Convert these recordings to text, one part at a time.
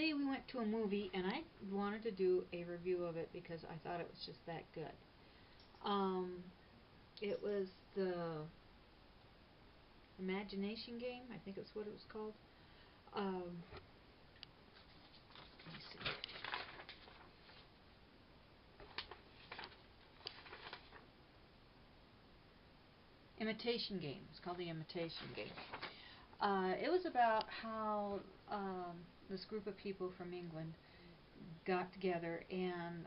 day we went to a movie, and I wanted to do a review of it because I thought it was just that good. Um, it was the Imagination game, I think it's what it was called. Let me see. Imitation game. It's called the Imitation game. It was about how this group of people from England got together and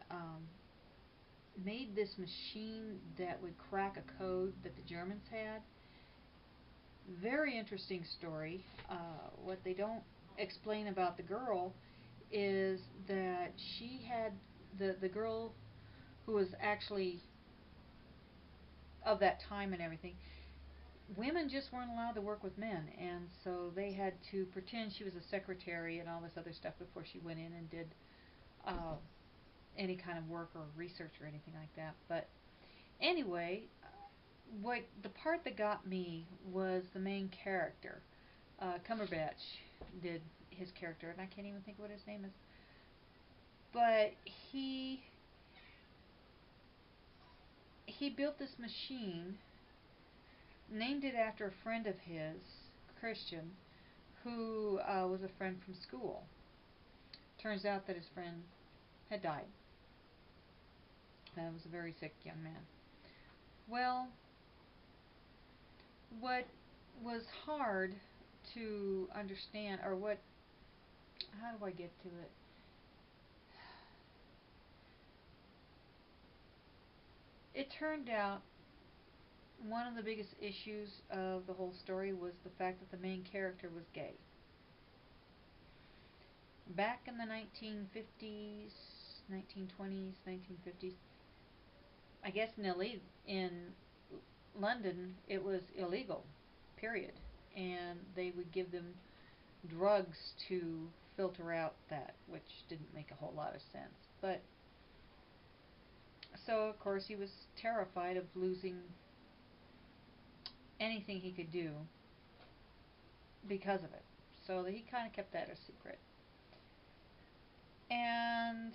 made this machine that would crack a code that the Germans had. Very interesting story. What they don't explain about the girl is that she had the girl who was actually of that time and everything. Women just weren't allowed to work with men, and so they had to pretend she was a secretary and all this other stuff before she went in and did any kind of work or research or anything like that. But anyway, what the part that got me was the main character. Cumberbatch did his character, and I can't even think what his name is. But he built this machine, named it after a friend of his, Christian, who was a friend from school. Turns out that his friend had died. Was a very sick young man. Well, what was hard to understand, or how do I get to it? It turned out one of the biggest issues of the whole story was the fact that the main character was gay. Back in the 1950s, 1920s, 1950s, I guess in London it was illegal, period. And they would give them drugs to filter out that, which didn't make a whole lot of sense. But so of course he was terrified of losing anything he could do because of it. So he kind of kept that a secret. And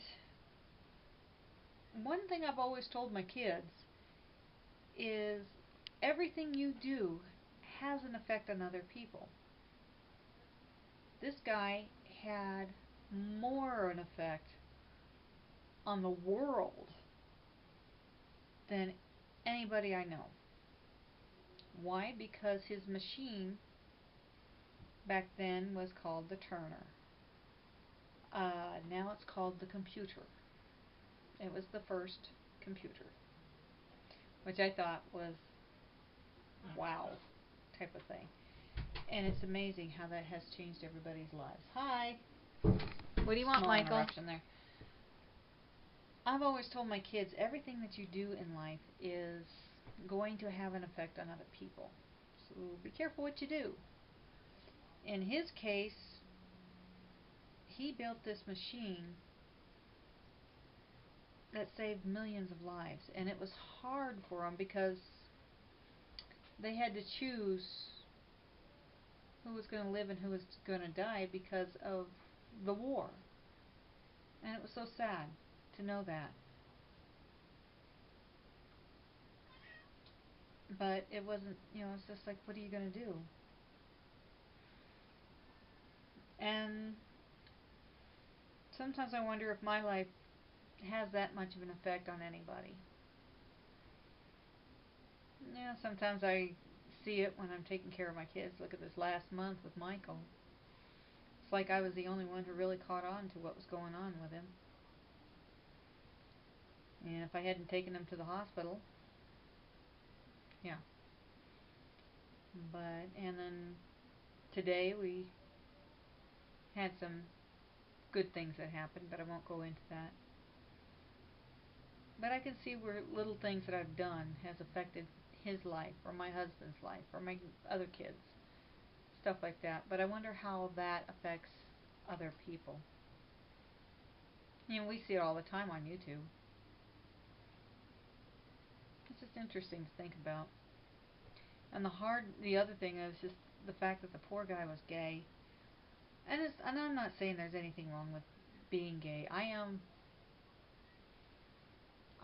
one thing I've always told my kids is everything you do has an effect on other people. This guy had more an effect on the world than anybody I know. Why? Because his machine back then was called the Turner. Now it's called the computer. It was the first computer, which I thought was wow type of thing. And it's amazing how that has changed everybody's lives. Hi. What do you want, Michael? Interruption there. I've always told my kids everything that you do in life is going to have an effect on other people. So be careful what you do. In his case, he built this machine that saved millions of lives, and it was hard for them because they had to choose who was going to live and who was going to die because of the war. And it was so sad to know that. But it wasn't, it's just like, what are you going to do? And sometimes I wonder if my life has that much of an effect on anybody. Yeah, sometimes I see it when I'm taking care of my kids. Look at this last month with Michael. It's like I was the only one who really caught on to what was going on with him. And if I hadn't taken him to the hospital, yeah. And then today we had some good things that happened, but I won't go into that. But I can see where little things that I've done has affected his life, or my husband's life, or my other kids, stuff like that. But I wonder how that affects other people. We see it all the time on YouTube. It's just interesting to think about. And the other thing is just the fact that the poor guy was gay. And I'm not saying there's anything wrong with being gay. I'm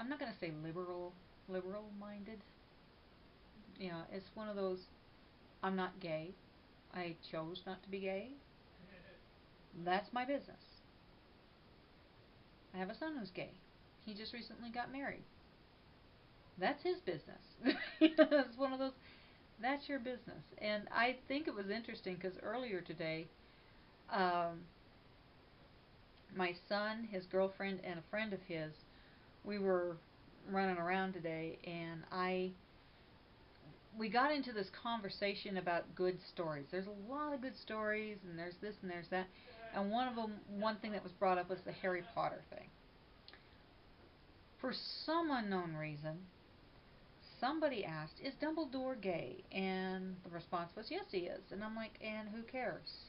not going to say liberal minded. You know, it's one of those, I'm not gay. I chose not to be gay. That's my business. I have a son who's gay. He just recently got married. That's his business. It's one of those, that's your business. And I think it was interesting because earlier today, um, my son, his girlfriend, and a friend of his, we were running around today, and we got into this conversation about good stories. There's a lot of good stories, and there's this and there's that. And one thing that was brought up was the Harry Potter thing. For some unknown reason, somebody asked, "Is Dumbledore gay?" And the response was, "Yes, he is." And I'm like, "And who cares?"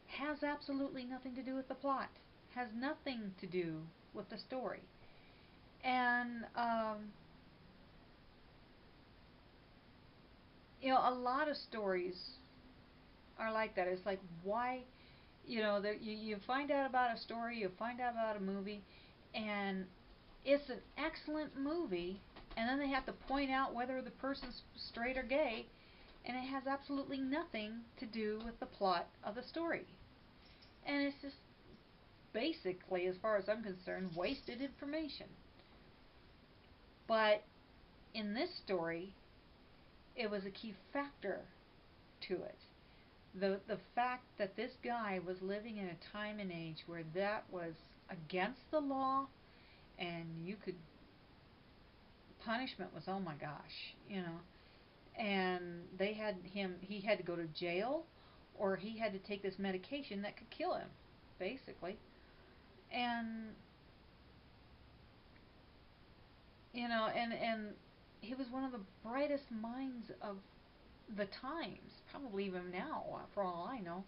Has absolutely nothing to do with the plot. Has nothing to do with the story. And a lot of stories are like that. It's like, why, you find out about a story, you find out about a movie, and it's an excellent movie, and then they have to point out whether the person's straight or gay, and it has absolutely nothing to do with the plot of the story. And it's just basically, as far as I'm concerned, wasted information. But in this story, it was a key factor to it. The fact that this guy was living in a time and age where that was against the law, and you could, punishment was, oh my gosh, and he had to go to jail, or he had to take this medication that could kill him, basically. And and he was one of the brightest minds of the times, probably even now, for all I know.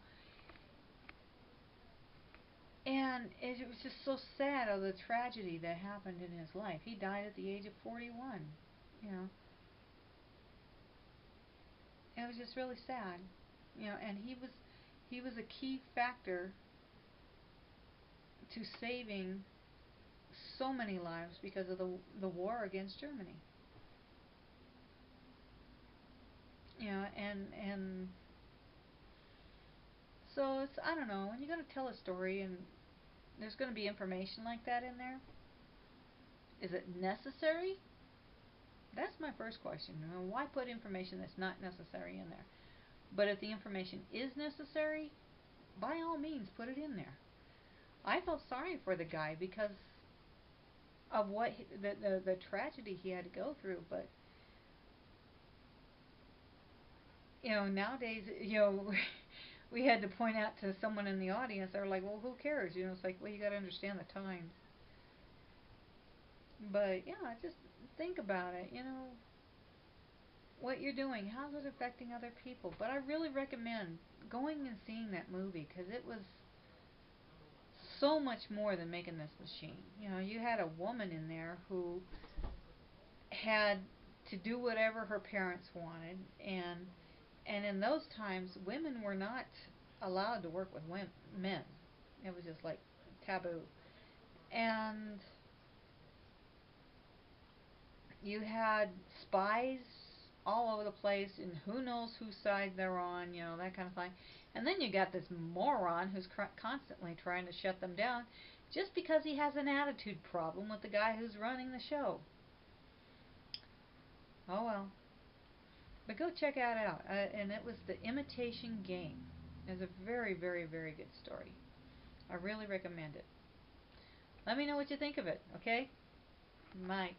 And it was just so sad of the tragedy that happened in his life. He died at the age of 41. You know, it was just really sad. And he was a key factor to saving so many lives because of the war against Germany. And so it's, I don't know, when you got to tell a story and there's going to be information like that in there, is it necessary? That's my first question. Why put information that's not necessary in there? But if the information is necessary, by all means, put it in there. I felt sorry for the guy because of the tragedy he had to go through. But nowadays, we had to point out to someone in the audience. They were like, "Well, who cares?" It's like, well, you got to understand the times. But yeah, just think about it. What you're doing, how's it affecting other people? But I really recommend going and seeing that movie because it was so much more than making this machine. You had a woman in there who had to do whatever her parents wanted, and in those times, women were not allowed to work with men. It was just like taboo. And you had spies all over the place, and who knows whose side they're on, that kind of thing. And then you got this moron who's constantly trying to shut them down just because he has an attitude problem with the guy who's running the show. Oh well. But go check it out. And it was The Imitation Game. It's a very, very, very good story. I really recommend it. Let me know what you think of it, okay? Bye.